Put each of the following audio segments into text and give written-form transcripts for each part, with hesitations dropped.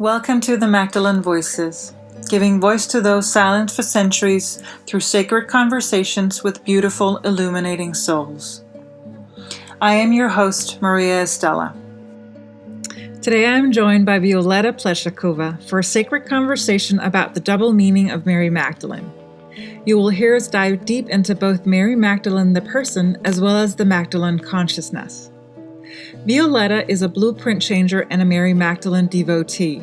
Welcome to the Magdalene Voices, giving voice to those silent for centuries through sacred conversations with beautiful, illuminating souls. I am your host, Mariaestela. Today I am joined by Violetta Pleshakova for a sacred conversation about the double meaning of Mary Magdalene. You will hear us dive deep into both Mary Magdalene the person as well as the Magdalene consciousness. Violetta is a blueprint changer and a Mary Magdalene devotee.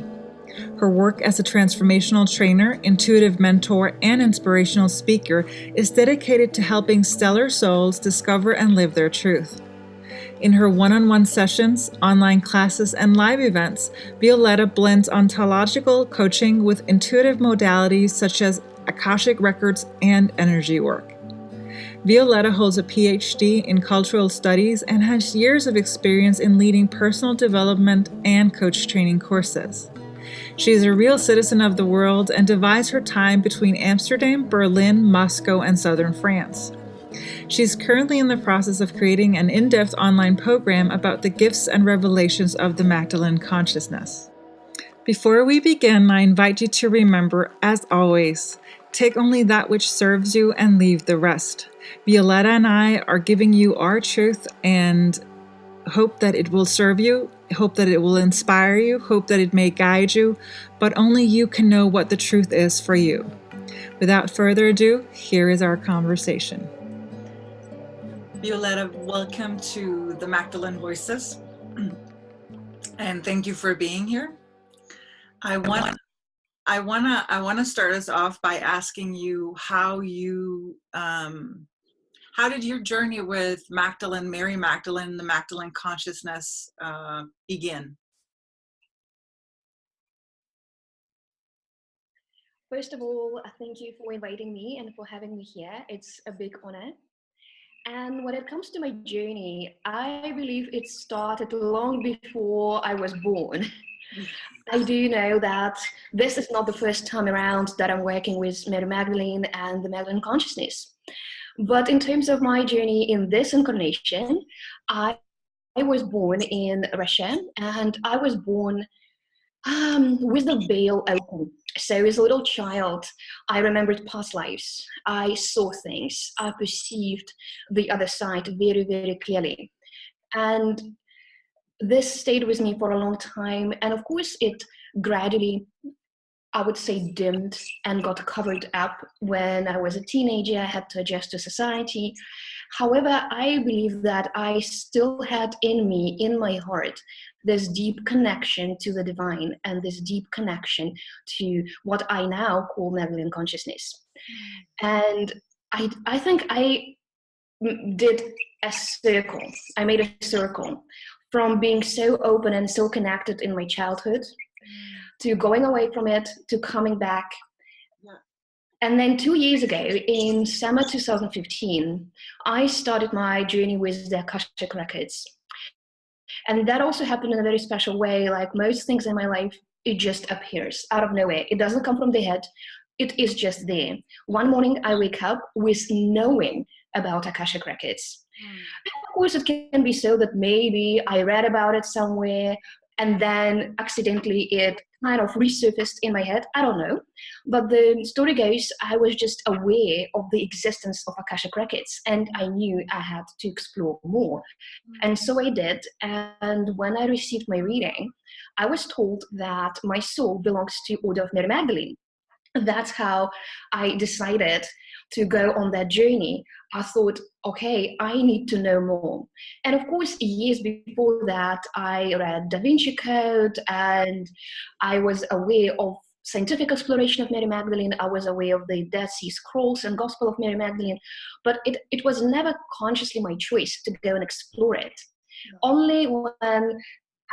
Her work as a transformational trainer, intuitive mentor, and inspirational speaker is dedicated to helping stellar souls discover and live their truth. In her one-on-one sessions, online classes, and live events, Violetta blends ontological coaching with intuitive modalities such as Akashic records and energy work. Violetta holds a PhD in cultural studies and has years of experience in leading personal development and coach training courses. She is a real citizen of the world and divides her time between Amsterdam, Berlin, Moscow, and southern France. She is currently in the process of creating an in-depth online program about the gifts and revelations of the Magdalene consciousness. Before we begin, I invite you to remember, as always, take only that which serves you and leave the rest. Violetta and I are giving you our truth and hope that it will serve you, hope that it will inspire you, hope that it may guide you, but only you can know what the truth is for you. Without further ado, here is our conversation. Violetta, welcome to the Magdalene Voices, and thank you for being here. I want to start us off by asking you how did your journey with Magdalene, Mary Magdalene, the Magdalene consciousness begin? First of all, thank you for inviting me and for having me here. It's a big honor. And when it comes to my journey, I believe it started long before I was born. I do know that this is not the first time around that I'm working with Mary Magdalene and the Magdalene consciousness. But in terms of my journey in this incarnation, I was born in Russia, and I was born with the veil open. So as a little child, I remembered past lives. I saw things. I perceived the other side very, very clearly. And this stayed with me for a long time. And of course, it gradually, I would say, dimmed and got covered up when I was a teenager. I had to adjust to society. However, I believe that I still had in me, in my heart, this deep connection to the divine and this deep connection to what I now call Magdalene consciousness. And I think I did a circle. I made a circle from being so open and so connected in my childhood to going away from it, to coming back. And then 2 years ago, in summer 2015, I started my journey with the Akashic records. And that also happened in a very special way. Like most things in my life, it just appears out of nowhere. It doesn't come from the head. It is just there. One morning, I wake up with knowing about Akashic records. And of course, it can be so that maybe I read about it somewhere, and then accidentally it kind of resurfaced in my head. I don't know. But the story goes, I was just aware of the existence of Akashic records, and I knew I had to explore more. And so I did. And when I received my reading, I was told that my soul belongs to Order of Mary Magdalene. That's how I decided to go on that journey. I thought, okay, I need to know more. And of course, years before that, I read Da Vinci Code, and I was aware of scientific exploration of Mary Magdalene. I was aware of the Dead Sea Scrolls and Gospel of Mary Magdalene, but it was never consciously my choice to go and explore it. Only when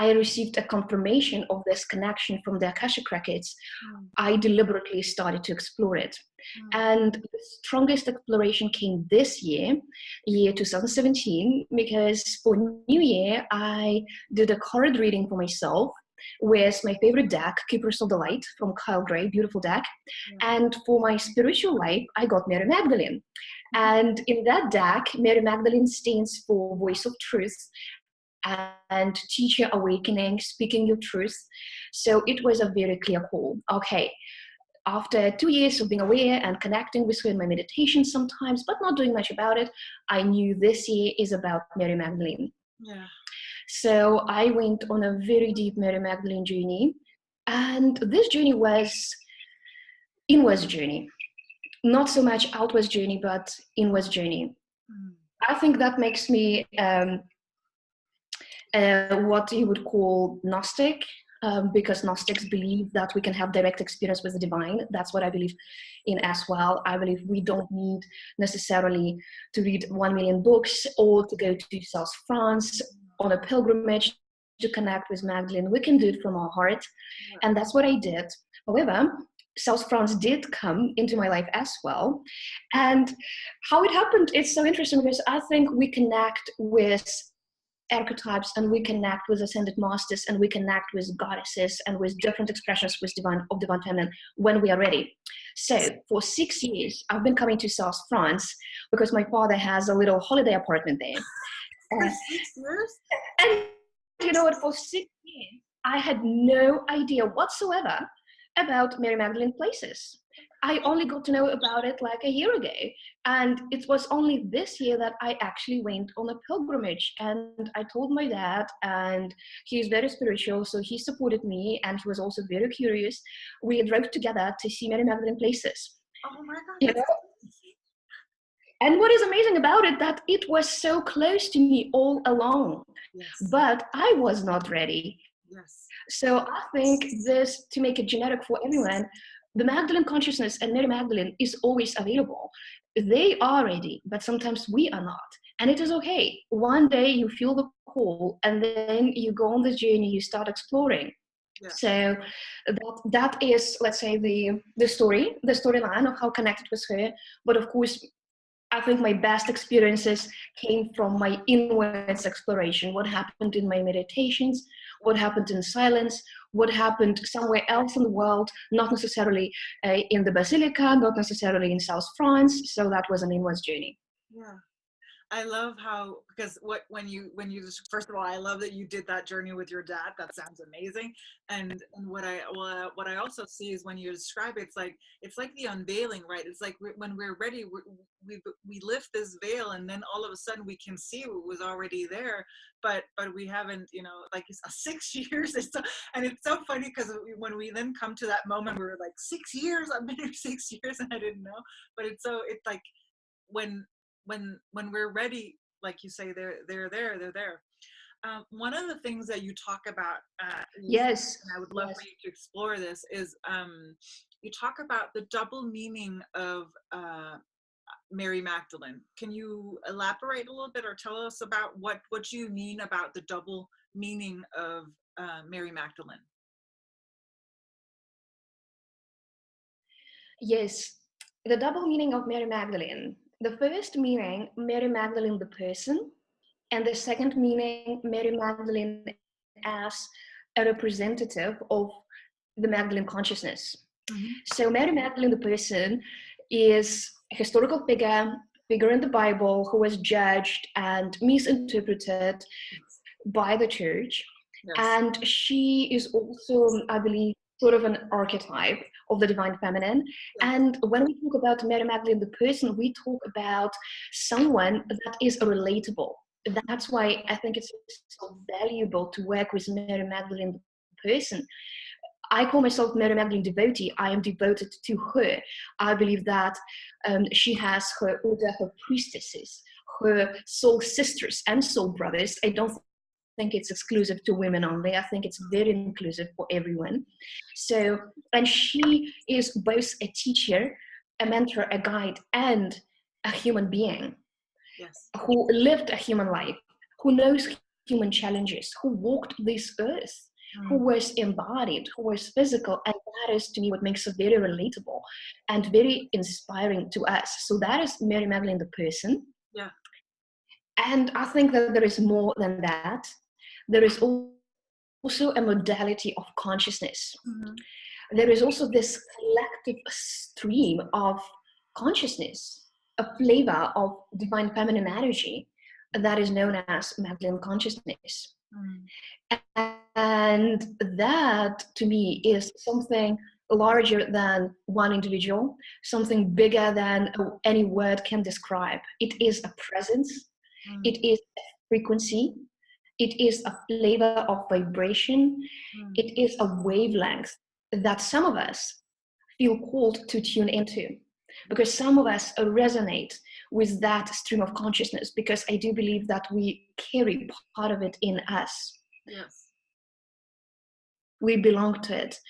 I received a confirmation of this connection from the Akashic records, I deliberately started to explore it. And the strongest exploration came this year 2017, because for New Year, I did a card reading for myself with my favorite deck, Keepers of the Light from Kyle Gray, beautiful deck. And for my spiritual life, I got Mary Magdalene. And in that deck, Mary Magdalene stands for Voice of Truth. and teacher awakening, speaking your truth. So it was a very clear call. Okay, after 2 years of being aware and connecting with her in my meditation sometimes, but not doing much about it, I knew this year is about Mary Magdalene. Yeah. So I went on a very deep Mary Magdalene journey. And this journey was inwards journey. Not so much outwards journey, but inwards journey. I think that makes me what you would call Gnostic, because Gnostics believe that we can have direct experience with the divine. That's what I believe in as well. I believe we don't need necessarily to read 1 million books or to go to South France on a pilgrimage to connect with Magdalene. We can do it from our heart. And that's what I did. However, South France did come into my life as well. And how it happened, it's so interesting because I think we connect with archetypes and we connect with ascended masters and we connect with goddesses and with different expressions with divine feminine when we are ready. So for 6 years, I've been coming to South France because my father has a little holiday apartment there. For 6 years? And you know what, for 6 years, I had no idea whatsoever about Mary Magdalene places. I only got to know about it like a year ago. And it was only this year that I actually went on a pilgrimage. And I told my dad, and he's very spiritual, so he supported me, and he was also very curious. We drove together to see Mary Magdalene places. Oh my God. You know? And what is amazing about it, that it was so close to me all along. Yes. But I was not ready. Yes. So I think this, to make it generic for everyone, the Magdalene consciousness and Mary Magdalene is always available. They are ready, but sometimes we are not. And it is okay. One day you feel the call and then you go on this journey, you start exploring. Yeah. So that is, let's say, the storyline of how connected with her. But of course, I think my best experiences came from my inwards exploration. What happened in my meditations, what happened in silence, what happened somewhere else in the world, not necessarily in the Basilica, not necessarily in South France. So that was an inwards journey. Yeah. I love how, because when you first of all, I love that you did that journey with your dad. That sounds amazing. And what I also see is when you describe it, it's like the unveiling, right? It's like when we're ready, we lift this veil, and then all of a sudden we can see what was already there, but we haven't, like 6 years. And it's so funny because when we then come to that moment, we're like, 6 years, I've been here 6 years and I didn't know. But it's like when we're ready, like you say, they're there. One of the things that you talk about, yes, and I would love for you to explore this, is you talk about the double meaning of Mary Magdalene. Can you elaborate a little bit or tell us about what you mean about the double meaning of Mary Magdalene? Yes, the double meaning of Mary Magdalene. The first meaning, Mary Magdalene the person, and the second meaning, Mary Magdalene as a representative of the Magdalene consciousness. Mm-hmm. So Mary Magdalene the person is a historical figure in the Bible who was judged and misinterpreted by the church. Yes. And she is also, I believe, sort of an archetype of the divine feminine. Yeah. And when we talk about Mary Magdalene the person, we talk about someone that is relatable. That's why I think it's so valuable to work with Mary Magdalene the person. I call myself Mary Magdalene devotee. I am devoted to her. I believe that she has her order, her priestesses, her soul sisters and soul brothers. I don't think it's exclusive to women only. I think it's very inclusive for everyone. So, and she is both a teacher, a mentor, a guide, and a human being. Yes. Who lived a human life, who knows human challenges, who walked this earth, who was embodied, who was physical. And that is, to me, what makes her very relatable and very inspiring to us. So that is Mary Magdalene the person. Yeah. And I think that there is more than that. There is also a modality of consciousness. Mm-hmm. There is also this collective stream of consciousness, a flavor of divine feminine energy that is known as Magdalene consciousness. Mm. And that, to me, is something larger than one individual, something bigger than any word can describe. It is a presence, Mm. it is a frequency, it is a flavor of vibration, Mm. it is a wavelength that some of us feel called to tune into, because some of us resonate with that stream of consciousness, because I do believe that we carry part of it in us. Yes. We belong to it,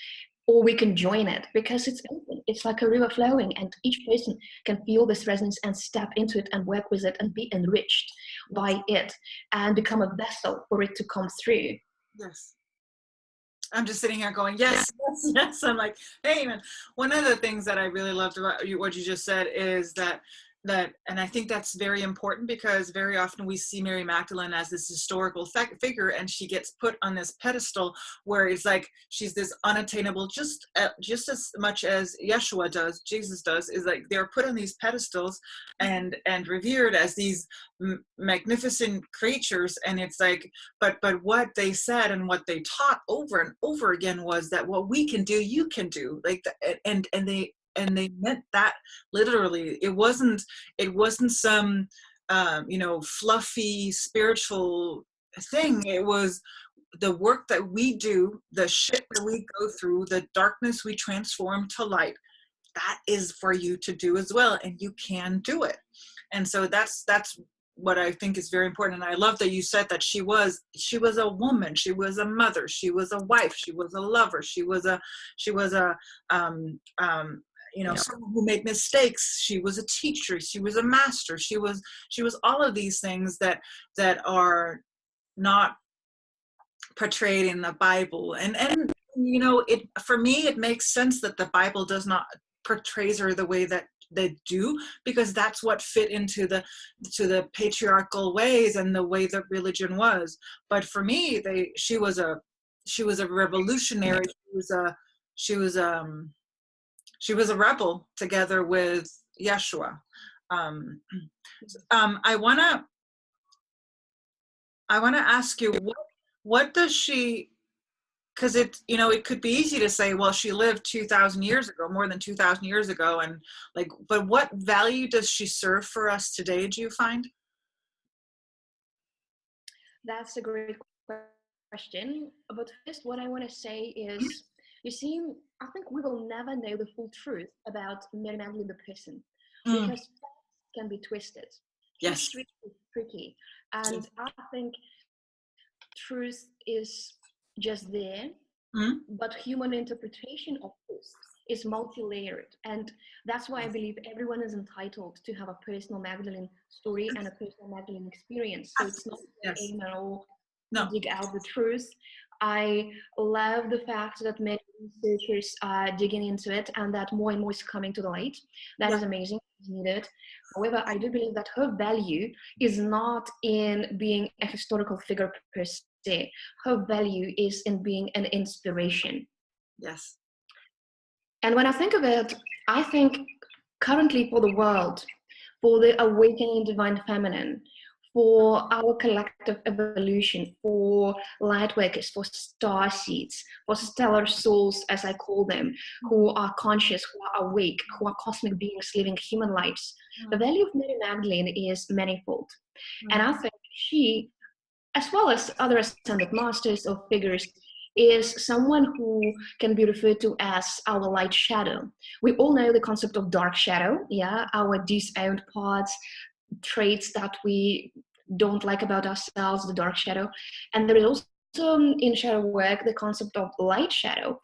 or we can join it, because it's open. It's like a river flowing, and each person can feel this resonance and step into it and work with it and be enriched by it and become a vessel for it to come through. Yes. I'm just sitting here going, yes, yes, yes. I'm like, hey, man. One of the things that I really loved about you, what you just said, is that, and I think that's very important, because very often we see Mary Magdalene as this historical figure, and she gets put on this pedestal where it's like she's this unattainable, just as much as Yeshua does, Jesus does, is like they're put on these pedestals and revered as these magnificent creatures. And it's like, but what they said and what they taught over and over again was that what we can do, you can do. Like and they meant that literally. It wasn't some fluffy spiritual thing. It was the work that we do, the shit that we go through, the darkness we transform to light. That is for you to do as well, and you can do it. And so that's what I think is very important. And I love that you said that she was a woman, she was a mother, she was a wife, she was a lover, she was a someone who made mistakes, she was a teacher, she was a master, she was all of these things that are not portrayed in the Bible. And it, for me, it makes sense that the Bible does not portrays her the way that they do, because that's what fit into the patriarchal ways and the way that religion was. But for me, she was a revolutionary. She was a rebel together with Yeshua. I wanna ask you, what does she? Because it could be easy to say, well, she lived 2,000 years ago, more than 2,000 years ago, and like, but what value does she serve for us today, do you find? That's a great question. But first, what I want to say is, you see, I think we will never know the full truth about Mary Magdalene the person, Mm. because facts can be twisted. Yes. History is tricky, and I think truth is just there, but human interpretation of truth is multi-layered. And that's why I believe everyone is entitled to have a personal Magdalene story and a personal Magdalene experience. So it's not my aim at all to dig out the truth. I love the fact that many researchers are digging into it and that more and more is coming to the light. That is amazing, it's needed. However, I do believe that her value is not in being a historical figure per se. Her value is in being an inspiration. Yes. And when I think of it, I think currently for the world, for the awakening divine feminine, for our collective evolution, for light workers, for star seeds, for stellar souls, as I call them, who are conscious, who are awake, who are cosmic beings living human lives. The value of Mary Magdalene is manifold. And I think she, as well as other ascended masters or figures, is someone who can be referred to as our light shadow. We all know the concept of dark shadow, our disowned parts, traits that we don't like about ourselves, the dark shadow. And there is also in shadow work the concept of light shadow.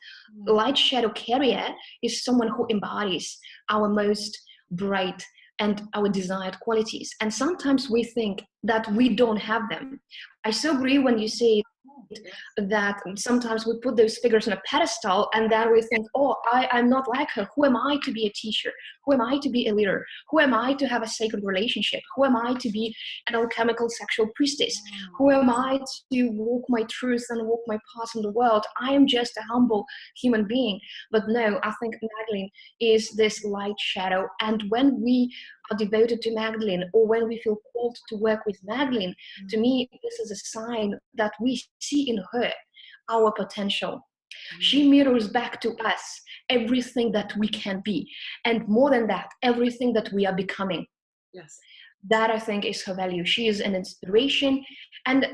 Light shadow carrier is someone who embodies our most bright and our desired qualities. And sometimes we think that we don't have them. I so agree when you say that sometimes we put those figures on a pedestal and then we think, oh, I'm not like her. Who am I to be a teacher? Who am I to be a leader? Who am I to have a sacred relationship? Who am I to be an alchemical sexual priestess? Who am I to walk my truth and walk my path in the world? I am just a humble human being. But no, I think Magdalene is this light shadow. And when we are devoted to Magdalene, or when we feel called to work with Magdalene, to me, this is a sign that we see in her our potential. She mirrors back to us everything that we can be, and more than that, everything that we are becoming. Yes. That, I think, is her value. She is an inspiration, and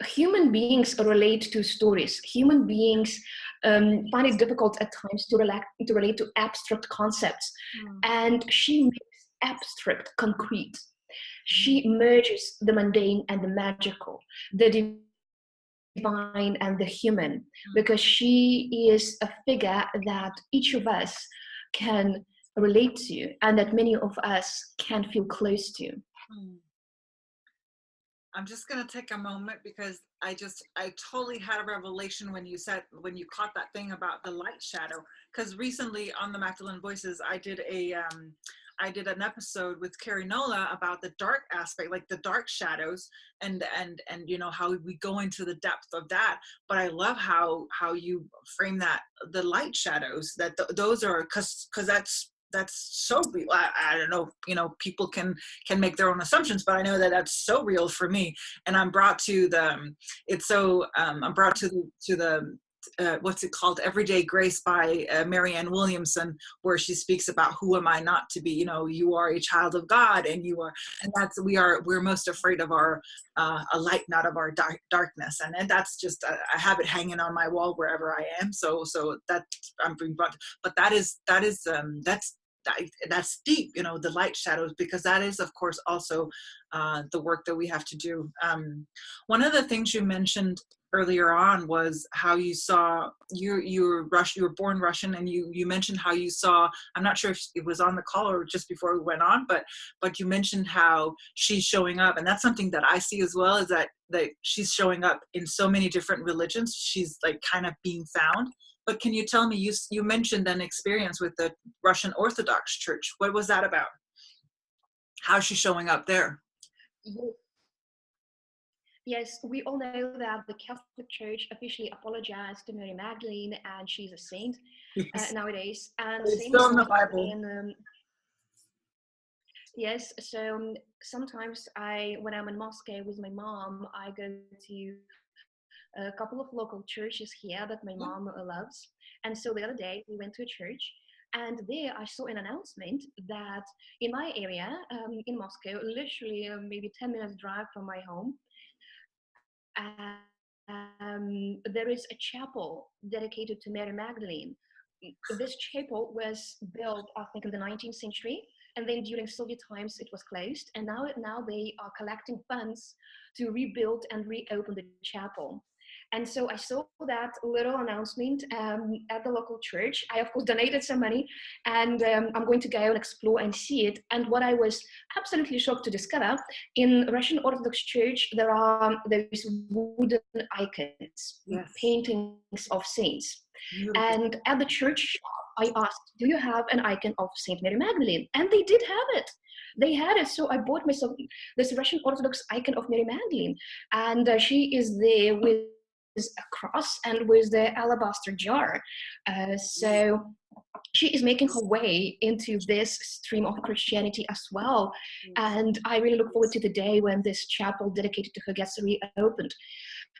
human beings relate to stories. Human beings find it difficult at times to relate to abstract concepts, and she makes abstract concrete. She merges the mundane and the magical, the divine and the human, because she is a figure that each of us can relate to, and that many of us can feel close to. I'm just going to take a moment, because I totally had a revelation when you caught that thing about the light shadow. Because recently on the Magdalene Voices, I did an episode with Carrie Nola about the dark aspect, like the dark shadows, and you know, how we go into the depth of that. But I love how you frame that, the light shadows, that those are, because that's so real. I don't know, you know, people can make their own assumptions, but I know that that's so real for me. And I'm brought to the, what's it called? Everyday Grace by Marianne Williamson, where she speaks about who am I not to be? You know, you are a child of God, and we're most afraid of our a light, not of our darkness. And that's just, I have it hanging on my wall wherever I am. So that I'm being brought, but that's deep, you know, the light shadows, because that is, of course, also the work that we have to do. One of the things you mentioned earlier on was how you saw, you were born Russian, and you mentioned how you saw, I'm not sure if it was on the call or just before we went on, but you mentioned how she's showing up, and that's something that I see as well, is that she's showing up in so many different religions. She's like kind of being found. But can you tell me, you mentioned an experience with the Russian Orthodox Church. What was that about? How's she showing up there? Yes, we all know that the Catholic Church officially apologized to Mary Magdalene, and she's a saint nowadays. And it's same still in is the Bible. Yes, so sometimes when I'm in Moscow with my mom, I go to a couple of local churches here that my mom loves. And so the other day we went to a church, and there I saw an announcement that in my area, in Moscow, literally maybe 10 minutes drive from my home, there is a chapel dedicated to Mary Magdalene. This chapel was built, I think, in the 19th century, and then during Soviet times it was closed, and now they are collecting funds to rebuild and reopen the chapel. And so I saw that little announcement at the local church. I, of course, donated some money, and I'm going to go and explore and see it. And what I was absolutely shocked to discover, in Russian Orthodox Church, there are those wooden icons, paintings of saints. Beautiful. And at the church shop, I asked, do you have an icon of Saint Mary Magdalene? And they did have it. They had it. So I bought myself this Russian Orthodox icon of Mary Magdalene. And she is there with a cross and with the alabaster jar. So she is making her way into this stream of Christianity as well. And I really look forward to the day when this chapel dedicated to her gets reopened.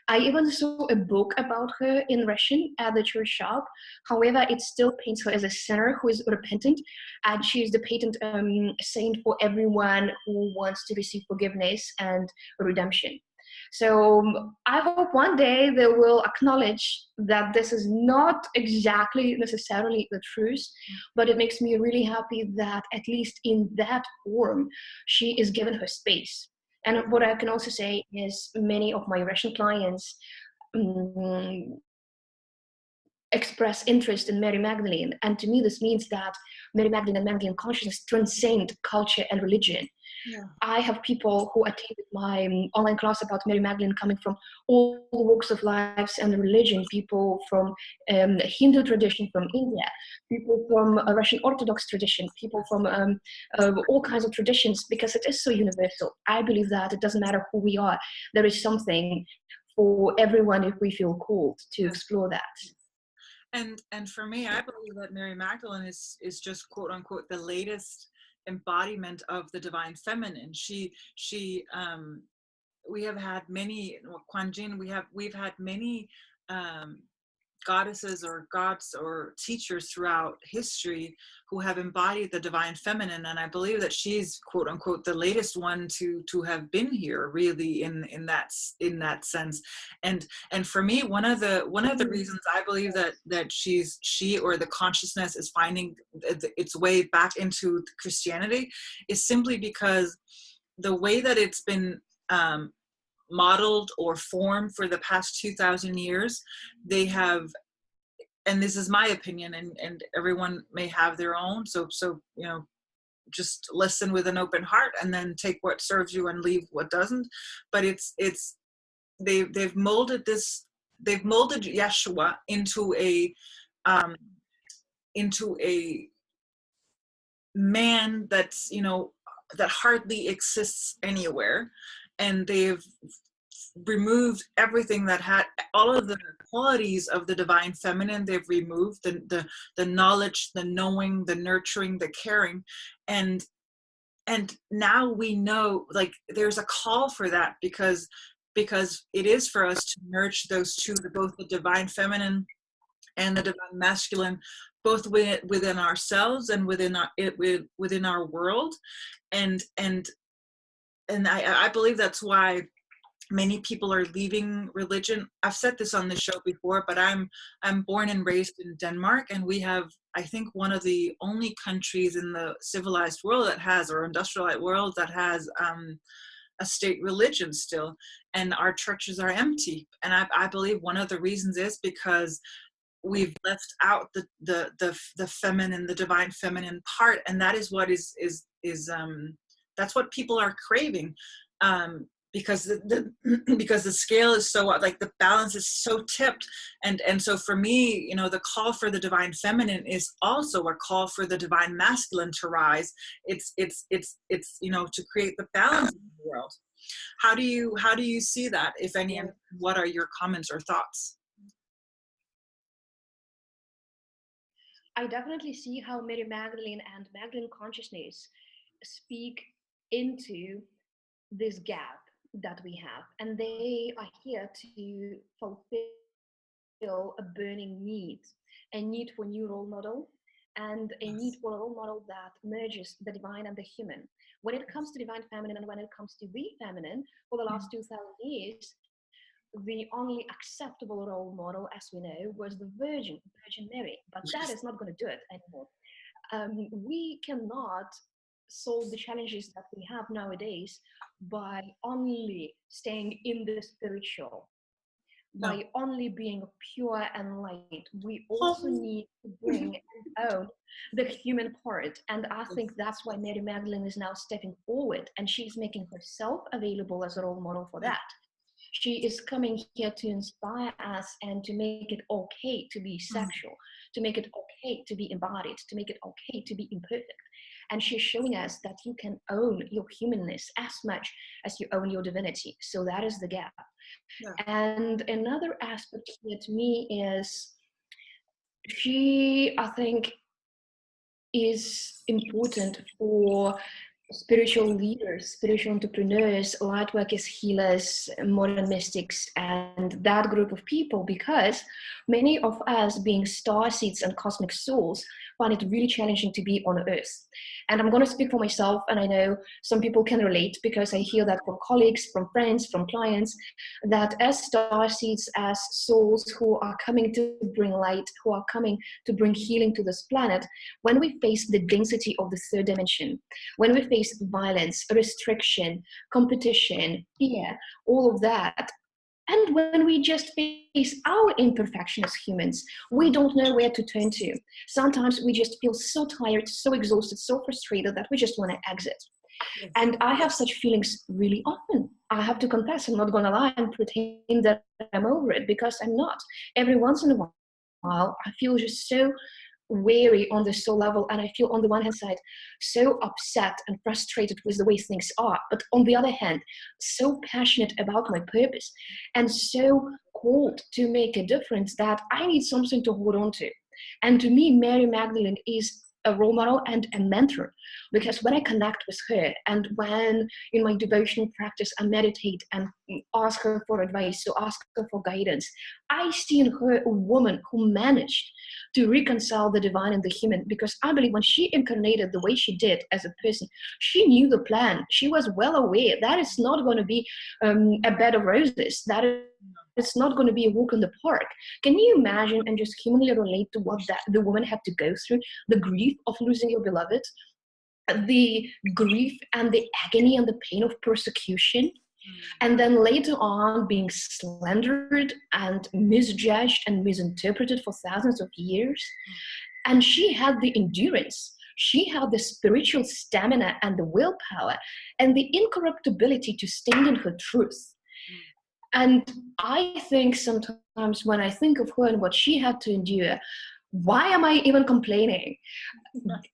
I even saw a book about her in Russian at the church shop. However, it still paints her as a sinner who is repentant, and she is the patent saint for everyone who wants to receive forgiveness and redemption. So I hope one day they will acknowledge that this is not exactly necessarily the truth, but it makes me really happy that at least in that form, she is given her space. And what I can also say is many of my Russian clients express interest in Mary Magdalene. And to me, this means that Mary Magdalene and Magdalene consciousness transcend culture and religion. Yeah. I have people who attended my online class about Mary Magdalene coming from all walks of lives and religion, people from Hindu tradition from India, people from a Russian Orthodox tradition, people from all kinds of traditions, because it is so universal. I believe that it doesn't matter who we are. There is something for everyone if we feel called to explore that. And for me, I believe that Mary Magdalene is just, quote unquote, the latest embodiment of the divine feminine. We have had many, Kwanjin, we've had many goddesses or gods or teachers throughout history who have embodied the divine feminine, and I believe that she's, quote unquote, the latest one to have been here, really, in that sense. And for me, one of the reasons I believe that she or the consciousness is finding its way back into Christianity is simply because the way that it's been modeled or formed for the past 2,000 years, they have, and this is my opinion, and everyone may have their own, so just listen with an open heart and then take what serves you and leave what doesn't. But they've molded Yeshua into a man that's, that hardly exists anywhere, and they've removed everything that had all of the qualities of the divine feminine. They've removed the knowledge, the knowing, the nurturing, the caring, and now we know, like, there's a call for that, because it is for us to nurture those two, both the divine feminine and the divine masculine, both within ourselves and within our world. And I believe that's why many people are leaving religion. I've said this on the show before, but I'm born and raised in Denmark, and we have, I think, one of the only countries in the civilized world that has, or industrialized world that has, a state religion still, and our churches are empty. And I believe one of the reasons is because we've left out the feminine, the divine feminine part, and that is what is that's what people are craving. Because because the scale is so, like, the balance is so tipped, and so for me, the call for the divine feminine is also a call for the divine masculine to rise. It's to create the balance in the world. How do you see that, if any, and what are your comments or thoughts? I definitely see how Mary Magdalene and Magdalene consciousness speak into this gap that we have, and they are here to fulfill a burning need, a need for new role model, and a need for a role model that merges the divine and the human. When it comes to divine feminine and when it comes to the feminine, for the last 2,000 years, the only acceptable role model, as we know, was the Virgin Mary. But that is not going to do it anymore. We cannot solve the challenges that we have nowadays by only staying in the spiritual, by only being pure and light. We also need to bring and own the human part. And I think that's why Mary Magdalene is now stepping forward, and she's making herself available as a role model for that. She is coming here to inspire us and to make it okay to be sexual, to make it okay to be embodied, to make it okay to be imperfect. And she's showing us that you can own your humanness as much as you own your divinity. So that is the gap. Yeah. And another aspect here to me is she, I think, is important for spiritual leaders, spiritual entrepreneurs, light workers, healers, modern mystics, and that group of people, because many of us, being star seeds and cosmic souls, find it really challenging to be on Earth. And I'm going to speak for myself, and I know some people can relate, because I hear that from colleagues, from friends, from clients, that as star seeds, as souls who are coming to bring light, who are coming to bring healing to this planet, when we face the density of the third dimension, when we face violence, restriction, competition, fear, all of that, and when we just face our imperfection as humans, we don't know where to turn to. Sometimes we just feel so tired, so exhausted, so frustrated that we just want to exit. Yes. And I have such feelings really often. I have to confess, I'm not going to lie and pretend that I'm over it, because I'm not. Every once in a while, I feel just so weary on the soul level, and I feel on the one hand side so upset and frustrated with the way things are, but on the other hand so passionate about my purpose and so called to make a difference that I need something to hold on to. And to me, Mary Magdalene is a role model and a mentor, because when I connect with her and when in my devotional practice I meditate and ask her for advice, so ask her for guidance, I see in her a woman who managed to reconcile the divine and the human, because I believe when she incarnated the way she did as a person, she knew the plan. She was well aware that it's not going to be a bed of roses, that it's not going to be a walk in the park. Can you imagine and just humanly relate to what the woman had to go through? The grief of losing your beloved, the grief and the agony and the pain of persecution, and then later on being slandered and misjudged and misinterpreted for thousands of years. And she had the endurance, she had the spiritual stamina and the willpower and the incorruptibility to stand in her truth. And I think sometimes when I think of her and what she had to endure, why am I even complaining?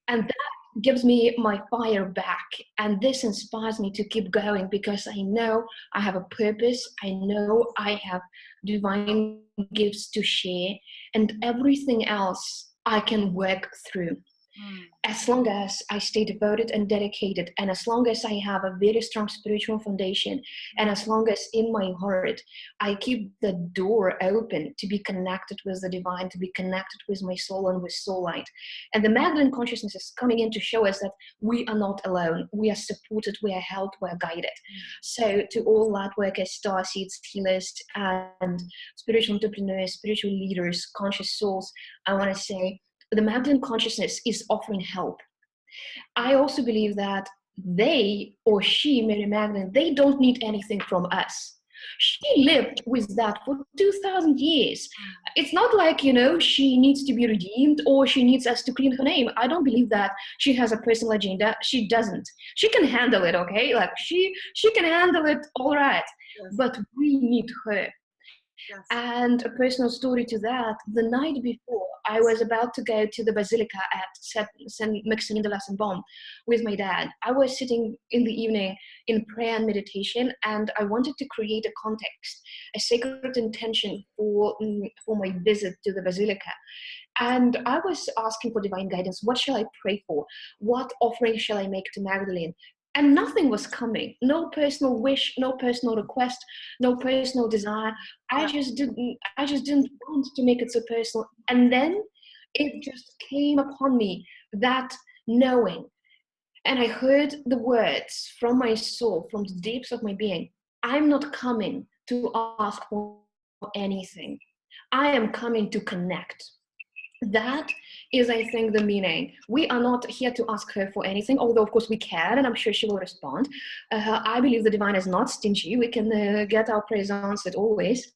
And that gives me my fire back. And this inspires me to keep going, because I know I have a purpose. I know I have divine gifts to share, and everything else I can work through. As long as I stay devoted and dedicated, and as long as I have a very strong spiritual foundation, and as long as in my heart I keep the door open to be connected with the divine, to be connected with my soul and with soul light. And the Magdalene consciousness is coming in to show us that we are not alone. We are supported, we are helped, we are guided. So to all light workers, starseeds, healers, and spiritual entrepreneurs, spiritual leaders, conscious souls, I want to say, the Magdalene consciousness is offering help. I also believe that they, or she, Mary Magdalene, they don't need anything from us. She lived with that for 2,000 years. It's not like, she needs to be redeemed or she needs us to clean her name. I don't believe that she has a personal agenda. She doesn't. She can handle it, okay? Like she can handle it all right. Yes. But we need her. Yes. And a personal story to that, the night before, I was about to go to the Basilica at St. Maximilian de la Saint-Bon with my dad. I was sitting in the evening in prayer and meditation, and I wanted to create a context, a sacred intention for my visit to the Basilica. And I was asking for divine guidance. What shall I pray for? What offering shall I make to Magdalene? And nothing was coming. No personal wish, no personal request, no personal desire. I just didn't want to make it so personal. And then it just came upon me, that knowing. And I heard the words from my soul, from the depths of my being. I'm not coming to ask for anything. I am coming to connect. That is, I think, the meaning. We are not here to ask her for anything, although of course we can, and I'm sure she will respond. I believe the divine is not stingy. We can get our prayers answered always.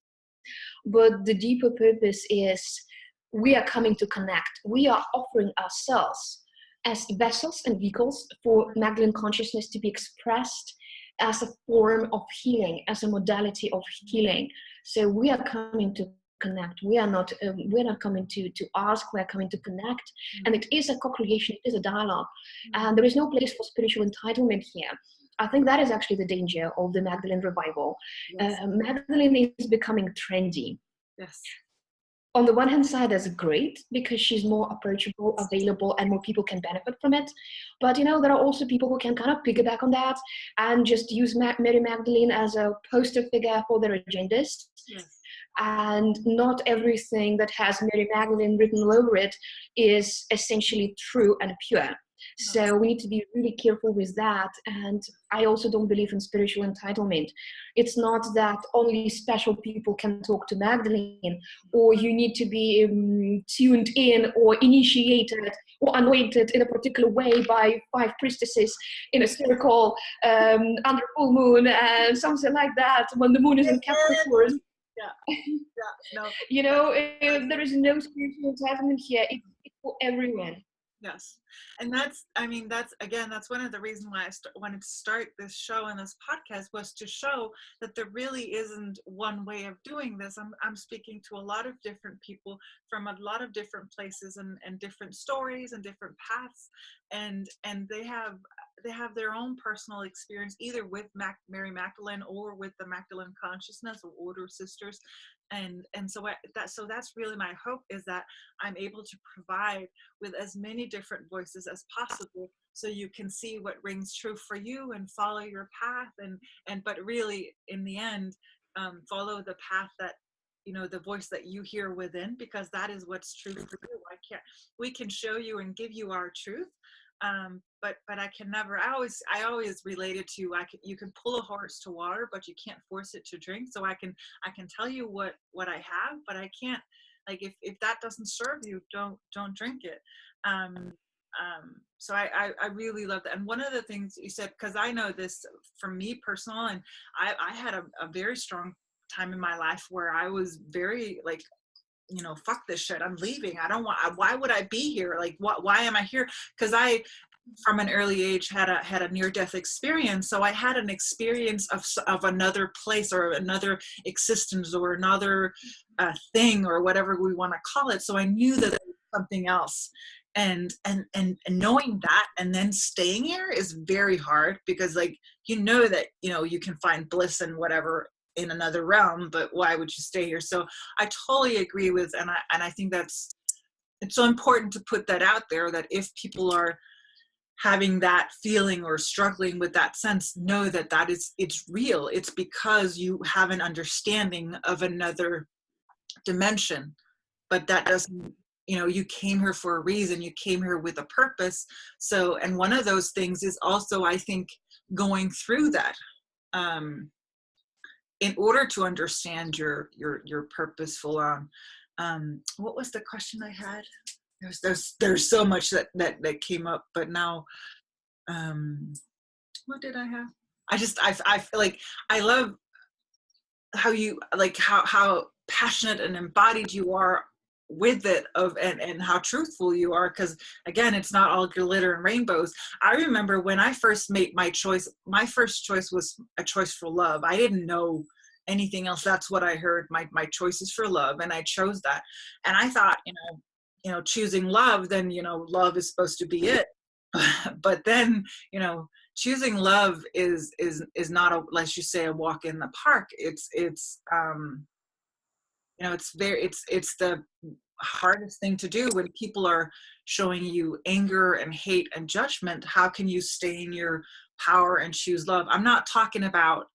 But the deeper purpose is we are coming to connect. We are offering ourselves as vessels and vehicles for Magdalene consciousness to be expressed as a form of healing, as a modality of healing. So we are coming to connect. We're not coming to ask, we're coming to connect. And it is a co-creation, it is a dialogue. And there is no place for spiritual entitlement here. I think that is actually the danger of the Magdalene revival. Yes. Magdalene is becoming trendy. Yes. On the one hand side, that's great because she's more approachable, available, and more people can benefit from it. But, there are also people who can kind of piggyback on that and just use Mary Magdalene as a poster figure for their agendas. Yes. And not everything that has Mary Magdalene written all over it is essentially true and pure. So we need to be really careful with that. And I also don't believe in spiritual entitlement. It's not that only special people can talk to Magdalene, or you need to be tuned in or initiated or anointed in a particular way by 5 priestesses in a circle under full moon and something like that when the moon is in Capricorn. No. There is no spiritual entitlement here. It's for everyone. Yes. And that's one of the reasons why I wanted to start this show and this podcast, was to show that there really isn't one way of doing this. I'm speaking to a lot of different people from a lot of different places and different stories and different paths, and they have their own personal experience either with Mary Magdalene or with the Magdalene consciousness or order sisters. And so that's really my hope, is that I'm able to provide with as many different voices as possible, so you can see what rings true for you and follow your path, and but really in the end, follow the path that, the voice that you hear within, because that is what's true for you. We can show you and give you our truth, but I can never. I always related to, you can pull a horse to water, but you can't force it to drink. So I can tell you what I have, but I can't, like, if that doesn't serve you, don't drink it. Um, so I really love that. And one of the things you said, because I know this from me personal, and I had a very strong time in my life where I was very like, fuck this shit, I'm leaving, I don't want, why would I be here, like, why am I here? Because I, from an early age, had a near-death experience. So I had an experience of another place, or another existence, or another thing, or whatever we want to call it. So I knew that there was something else, and knowing that and then staying here is very hard, because, like, that you can find bliss and whatever in another realm, but why would you stay here? So I totally agree with, and I think it's so important to put that out there, that if people are having that feeling or struggling with that sense, know that it's real. It's because you have an understanding of another dimension, but that doesn't, you came here for a reason, you came here with a purpose. So, and one of those things is also, I think, going through that, in order to understand your purposeful, what was the question I had? There's so much that came up, but now, what did I have? I feel like I love how you, like, how passionate and embodied you are with it, and how truthful you are, because again, it's not all glitter and rainbows. I remember when I first made my choice, my first choice was a choice for love. I didn't know anything else. That's what I heard. My choice is for love, and I chose that. And I thought, choosing love, then love is supposed to be it. But then, choosing love is not a, let's just say, a walk in the park. It's the hardest thing to do when people are showing you anger and hate and judgment. How can you stay in your power and choose love? I'm not talking about,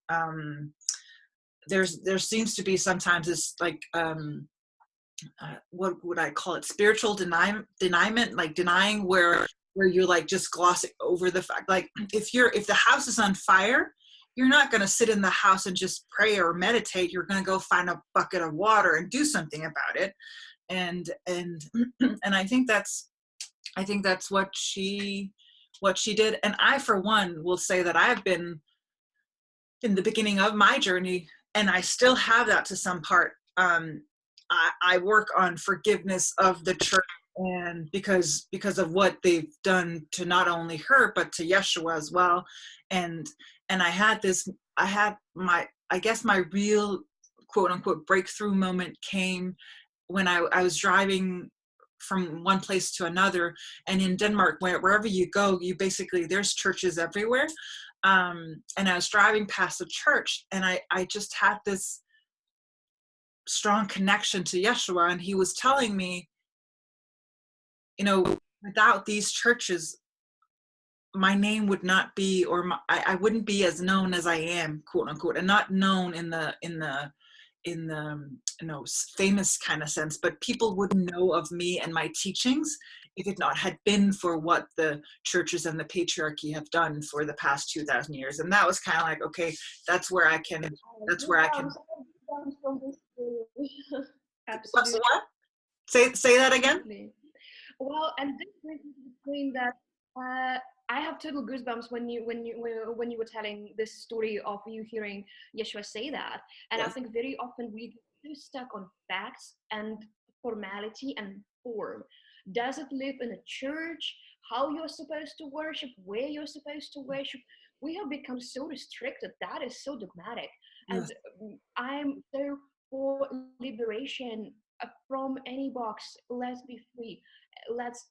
there seems to be sometimes this, like, what would I call it, spiritual deniement, like denying, where you're like just glossing over the fact, like, if the house is on fire, you're not going to sit in the house and just pray or meditate. You're going to go find a bucket of water and do something about it. And and I think that's what she did. And I, for one, will say that I've been in the beginning of my journey, and I still have that to some part. I work on forgiveness of the church, and because of what they've done to not only her but to Yeshua as well. And I had I guess my real quote unquote breakthrough moment came when I was driving from one place to another. And in Denmark, wherever you go, you basically, there's churches everywhere. And I was driving past a church, and I just had this strong connection to Yeshua, and he was telling me, without these churches, my name would not be, or I wouldn't be as known as I am, quote unquote, and not known in the famous kind of sense, but people wouldn't know of me and my teachings if it not had been for what the churches and the patriarchy have done for the past 2,000 years. And that was kind of like, okay, that's where I can. Absolutely. What? Say that again. Well, and this brings me to the point that I have total goosebumps when you were telling this story of you hearing Yeshua say that. And Yes. I think very often we get too stuck on facts and formality and form. Does it live in a church? How you're supposed to worship? Where you're supposed to worship? We have become so restricted. That is so dogmatic. Yes. And I'm so for liberation from any box. Let's be free. Let's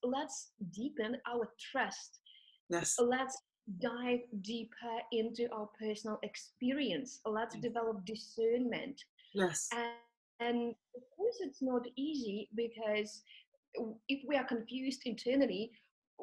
deepen our trust. Yes. Let's dive deeper into our personal experience. Let's develop discernment. Yes. And of course, it's not easy because if we are confused internally,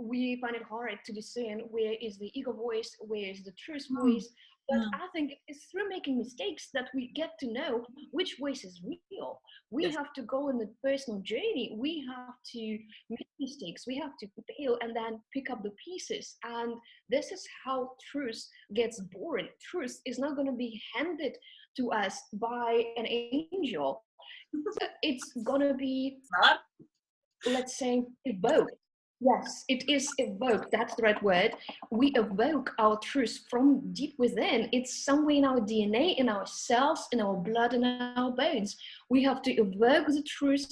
we find it hard to discern where is the ego voice, where is the truth voice. But I think it's through making mistakes that we get to know which voice is real. We Yes. have to go on the personal journey. We have to make mistakes. We have to fail and then pick up the pieces. And this is how truth gets born. Truth is not going to be handed to us by an angel. It's going to be, Not? let's say, evoked. Yes, it is evoked. That's the right word. We evoke our truth from deep within. It's somewhere in our DNA, in our cells, in our blood, in our bones. We have to evoke the truth,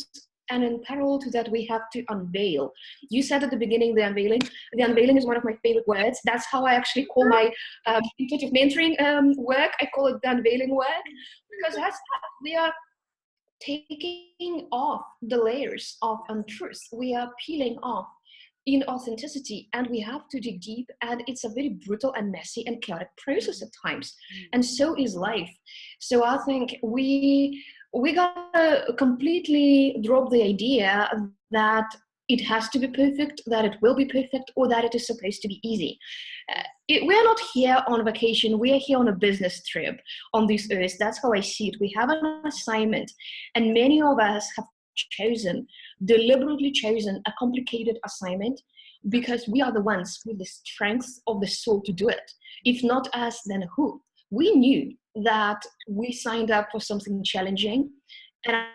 and in parallel to that, we have to unveil. You said at the beginning, the unveiling. The unveiling is one of my favorite words. That's how I actually call my intuitive mentoring work. I call it the unveiling work, because that's we are taking off the layers of untruth. We are peeling off inauthenticity, and we have to dig deep, and it's a very brutal and messy and chaotic process at times, and so is life. So I think we gotta completely drop the idea that it has to be perfect, that it will be perfect, or that it is supposed to be easy. We're not here on vacation. We are here on a business trip on this earth. That's how I see it. We have an assignment, and many of us have deliberately chosen a complicated assignment because we are the ones with the strength of the soul to do it. If not us, then who? We knew that we signed up for something challenging, and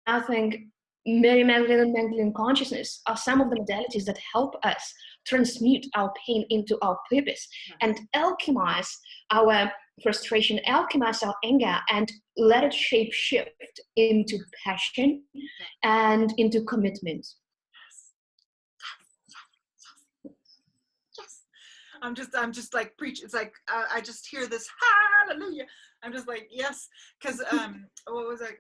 I think Mary Magdalene and Magdalene consciousness are some of the modalities that help us transmute our pain into our purpose and alchemize our frustration, alchemize our anger, and let it shape shift into passion and into commitment. I'm just like preach. It's like I just hear this hallelujah. I'm just like yes, because what was like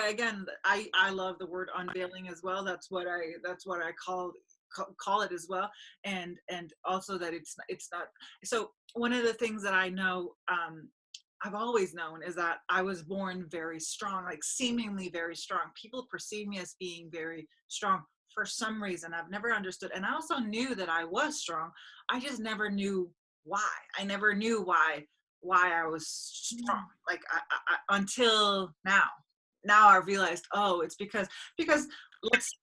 again I love the word unveiling as well. That's what I call it as well, and also that it's not. So one of the things that I know I've always known is that I was born very strong, like seemingly very strong. People perceive me as being very strong for some reason. I've never understood. And I also knew that I was strong. I just never knew why. I never knew why I was strong. Like until now. Now I realized, oh, it's because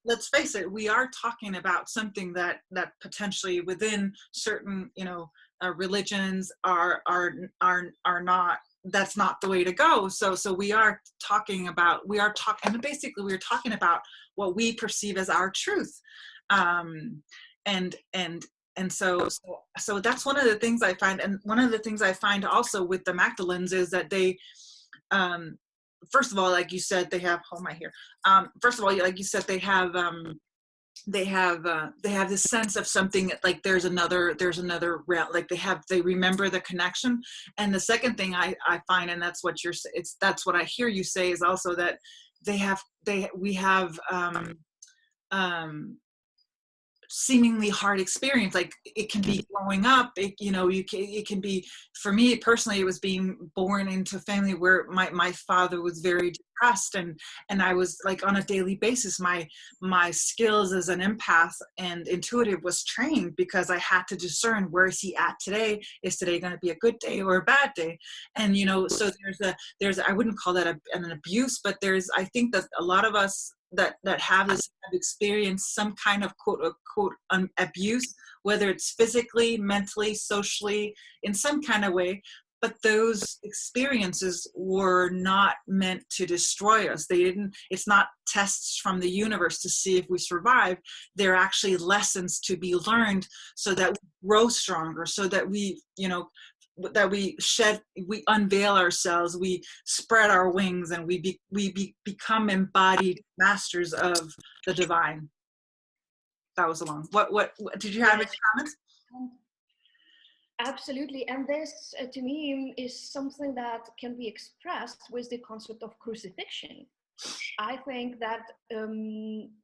let's face it, we are talking about something that potentially within certain, religions are not, that's not the way to go. So we are talking about what we perceive as our truth. And so that's one of the things I find. And one of the things I find also with the Magdalenes is that they, first of all, like you said, they have, hold my hair. First of all, like you said, they have this sense of something like there's another realm, like they remember the connection. And the second thing I find, and that's what that's what I hear you say, is also that we have seemingly hard experience. Like it can be growing up, it can be, for me personally, it was being born into a family where my father was very depressed, and I was like on a daily basis, my skills as an empath and intuitive was trained because I had to discern, where is he at today? Is today going to be a good day or a bad day? And so there's I wouldn't call that an abuse, but I think that a lot of us that have this experience some kind of quote unquote abuse, whether it's physically, mentally, socially, in some kind of way. But those experiences were not meant to destroy us. It's not tests from the universe to see if we survive. They're actually lessons to be learned so that we grow stronger, so that we unveil ourselves, we spread our wings, and we become embodied masters of the divine. That was long. What did you have any comments? Absolutely. And this, to me, is something that can be expressed with the concept of crucifixion. I think that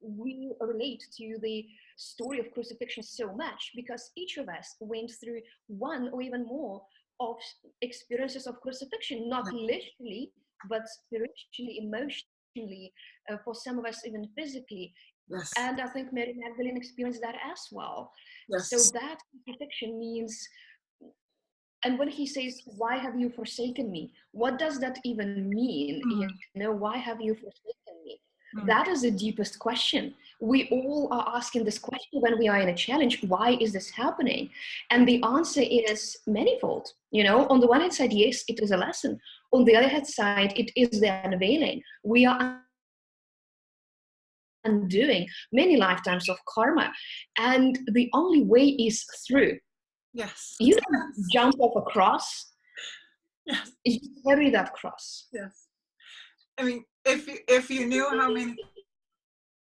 we relate to the story of crucifixion so much because each of us went through one or even more of experiences of crucifixion, not literally, but spiritually, emotionally, for some of us even physically. Yes. And I think Mary Magdalene experienced that as well. So Yes. that crucifixion means, and when he says, "Why have you forsaken me?" What does that even mean? Mm, Why have you forsaken me? mm, That is the deepest question. We all are asking this question when we are in a challenge. Why is this happening? And the answer is manifold. On the one hand side, yes, it is a lesson. On the other hand side, it is the unveiling. We are undoing many lifetimes of karma. And the only way is through. yes. You don't jump off a cross, Yes. you carry that cross. Yes. I mean, if you knew how many,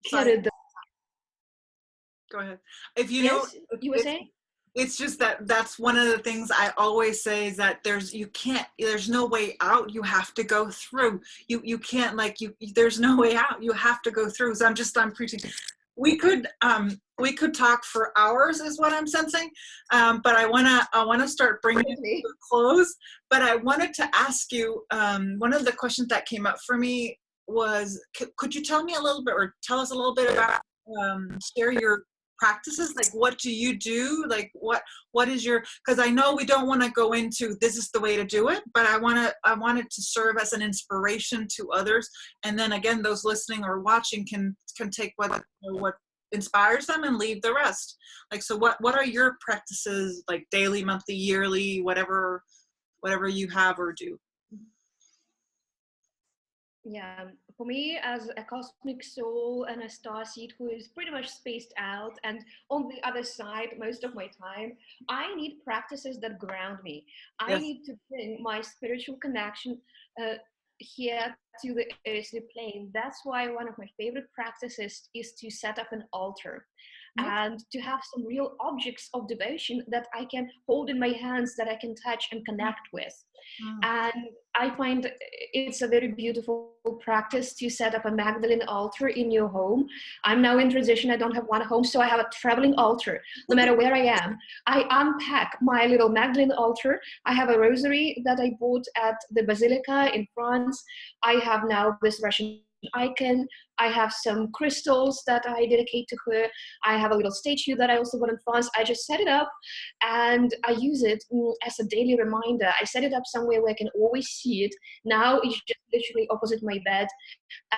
sorry, Carry the, go ahead. If you knew, yes, you were saying? it's just that that's one of the things I always say is that there's no way out. You have to go through. You can't there's no way out. You have to go through. So I'm preaching. We could talk for hours is what I'm sensing. But I wanna start bringing it to a close. But I wanted to ask you, one of the questions that came up for me was, could you tell me a little bit, or tell us a little bit about, share your practices? Like, what do you do? Like, what is your, because I know we don't want to go into this is the way to do it, but I want it to serve as an inspiration to others. And then again, those listening or watching can take what inspires them and leave the rest. Like, so what are your practices, like daily, monthly, yearly, whatever you have or do? Yeah, for me, as a cosmic soul and a star seed who is pretty much spaced out and on the other side most of my time, I need practices that ground me. I Yes. need to bring my spiritual connection here to the earthly plane. That's why one of my favorite practices is to set up an altar Okay. and to have some real objects of devotion that I can hold in my hands, that I can touch and connect with. Mm. And I find it's a very beautiful practice to set up a Magdalene altar in your home. I'm now in transition. I don't have one home, so I have a traveling altar. No matter where I am, I unpack my little Magdalene altar. I have a rosary that I bought at the Basilica in France. I have now this Russian icon. I have some crystals that I dedicate to her. I have a little statue that I also got in France. I just set it up and I use it as a daily reminder. I set it up somewhere where I can always see it. Now it's just literally opposite my bed.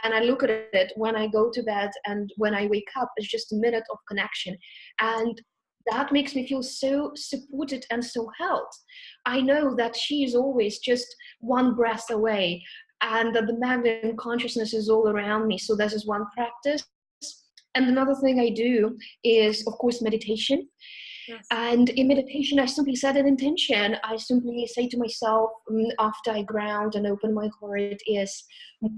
And I look at it when I go to bed and when I wake up. It's just a minute of connection. And that makes me feel so supported and so held. I know that she is always just one breath away and that the Magdalene consciousness is all around me. So this is one practice. And another thing I do is, of course, meditation. Yes. And in meditation, I simply set an intention. I simply say to myself, after I ground and open my heart, is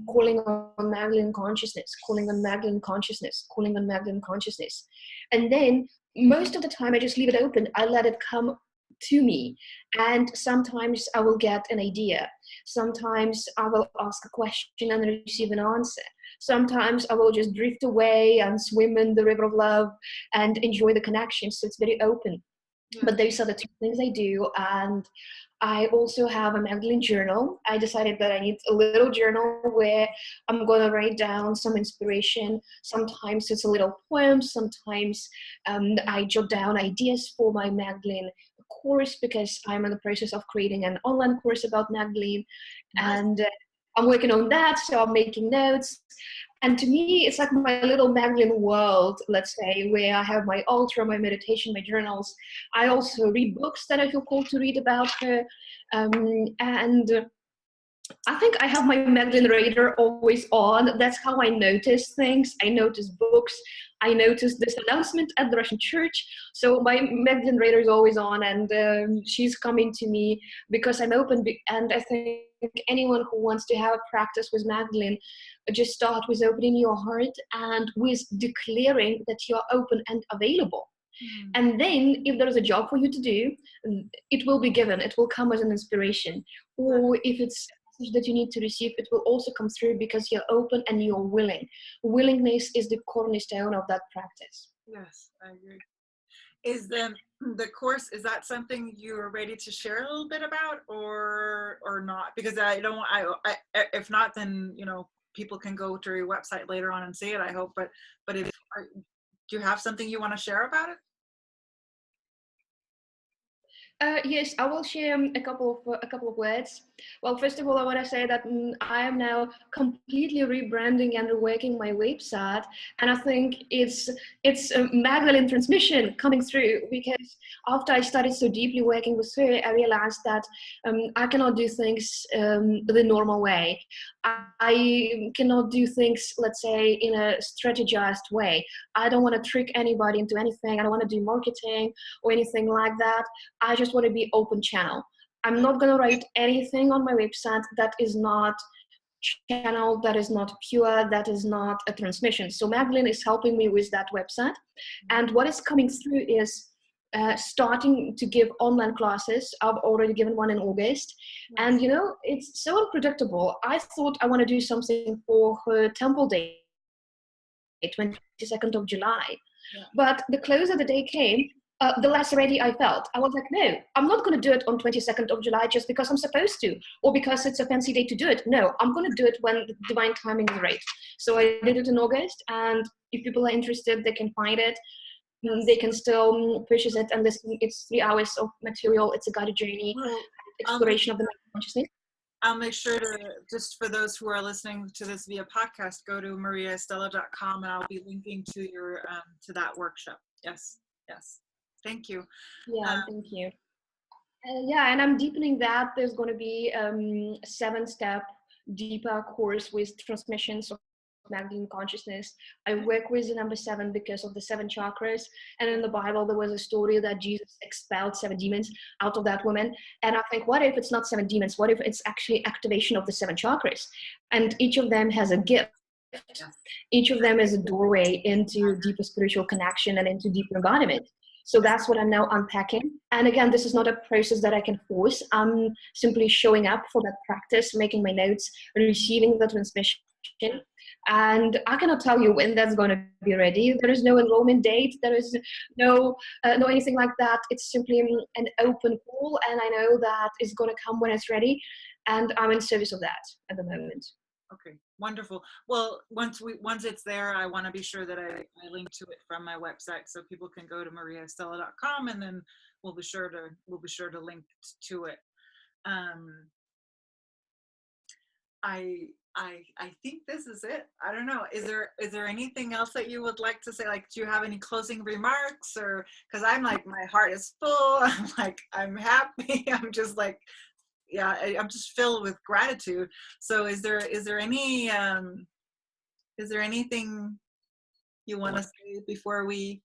calling on Magdalene consciousness, calling on Magdalene consciousness, calling on Magdalene consciousness. And then most of the time, I just leave it open. I let it come to me. And sometimes I will get an idea. Sometimes I will ask a question and receive an answer. Sometimes I will just drift away and swim in the river of love and enjoy the connection. So it's very open. Yeah. But those are the two things I do. And I also have a Magdalene journal. I decided that I need a little journal where I'm going to write down some inspiration. Sometimes it's a little poem. Sometimes I jot down ideas for my Magdalene course because I'm in the process of creating an online course about Magdalene. Nice. And I'm working on that. So I'm making notes. And to me, it's like my little Magdalene world, let's say, where I have my altar, my meditation, my journals. I also read books that I feel called to read about her. And I think I have my Magdalene radar always on. That's how I notice things. I notice books. I noticed this announcement at the Russian church. So my Magdalene radar is always on, and she's coming to me because I'm open. And I think anyone who wants to have a practice with Magdalene, just start with opening your heart and with declaring that you're open and available. And then if there's a job for you to do, it will be given. It will come as an inspiration. Or if it's that you need to receive, it will also come through because you're open and you're willing. Willingness is the cornerstone of that practice. Yes, I agree. Is the course, is that something you're ready to share a little bit about, or not? Because I don't, I if not, then people can go to your website later on and see it, I hope. But if do you have something you want to share about it? Yes, I will share a couple of words. Well, first of all, I want to say that I am now completely rebranding and reworking my website, and I think it's a Magdalene transmission coming through, because after I started so deeply working with her, I realized that I cannot do things the normal way. I cannot do things, let's say, in a strategized way. I don't want to trick anybody into anything. I don't want to do marketing or anything like that. I just want to be open channel. I'm not going to write anything on my website that is not channel, that is not pure, that is not a transmission. So Magdalene is helping me with that website. And what is coming through is starting to give online classes. I've already given one in August. Nice. And it's so unpredictable. I thought I want to do something for her temple day, 22nd of July. Yeah. But the closer the day came, the less ready I felt. I was like, no, I'm not going to do it on 22nd of July just because I'm supposed to, or because it's a fancy day to do it. No, I'm going to do it when the divine timing is right. So I did it in August, and if people are interested, they can find it. They can still purchase it, and it's 3 hours of material. It's a guided journey, exploration of the consciousness. I'll make sure to, just for those who are listening to this via podcast, go to mariaestela.com, and I'll be linking to your to that workshop. Yes. Thank you. Yeah, thank you. Yeah, and I'm deepening that. There's going to be a 7-step deeper course with transmissions of Magdalene consciousness. I work with the number 7 because of the 7 chakras. And in the Bible, there was a story that Jesus expelled 7 demons out of that woman. And I think, what if it's not 7 demons? What if it's actually activation of the 7 chakras? And each of them has a gift. Each of them is a doorway into deeper spiritual connection and into deeper embodiment. So that's what I'm now unpacking. And again, this is not a process that I can force. I'm simply showing up for that practice, making my notes, receiving the transmission. And I cannot tell you when that's going to be ready. There is no enrollment date. There is no anything like that. It's simply an open call, and I know that it's going to come when it's ready. And I'm in service of that at the moment. Okay, wonderful. Well, once it's there, I want to be sure that I link to it from my website, so people can go to mariaestela.com, and then we'll be sure to link to it. I think this is it. I don't know. Is there anything else that you would like to say? Like, do you have any closing remarks? Or, because I'm like, my heart is full. I'm like, I'm happy. I'm just like, yeah, I'm just filled with gratitude. So is there anything you want to say before we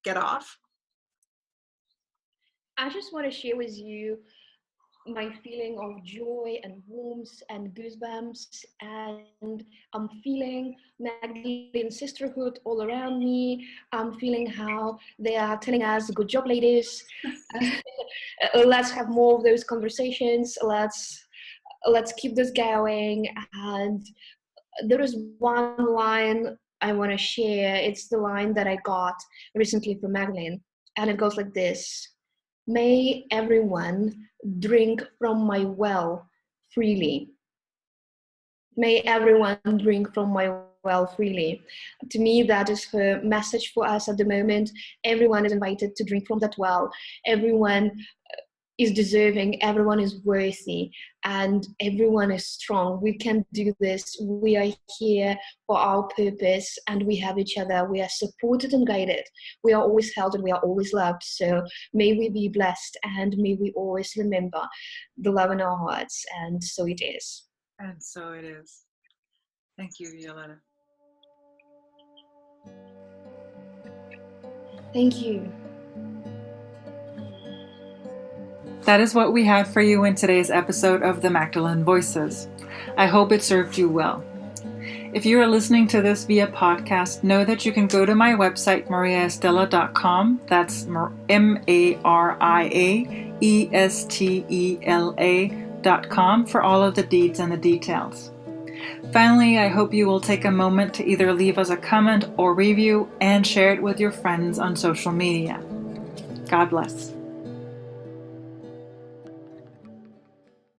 get off? I just want to share with you my feeling of joy and warmth and goosebumps, and I'm feeling Magdalene sisterhood all around me. I'm feeling how they are telling us, good job, ladies. Let's have more of those conversations. Let's keep this going. And there is one line I want to share. It's the line that I got recently from Magdalene, and it goes like this: may everyone drink from my well freely. May everyone drink from my well freely. To me, that is her message for us at the moment. Everyone is invited to drink from that well. Everyone is deserving, everyone is worthy, and everyone is strong. We can do this. We are here for our purpose, and we have each other. We are supported and guided. We are always held, and we are always loved. So may we be blessed, and may we always remember the love in our hearts. And so it is. And so it is. Thank you, Violetta. Thank you. That is what we had for you in today's episode of the Magdalene Voices. I hope it served you well. If you are listening to this via podcast, know that you can go to my website, mariaestela.com. That's mariaestela.com for all of the deeds and the details. Finally, I hope you will take a moment to either leave us a comment or review and share it with your friends on social media. God bless.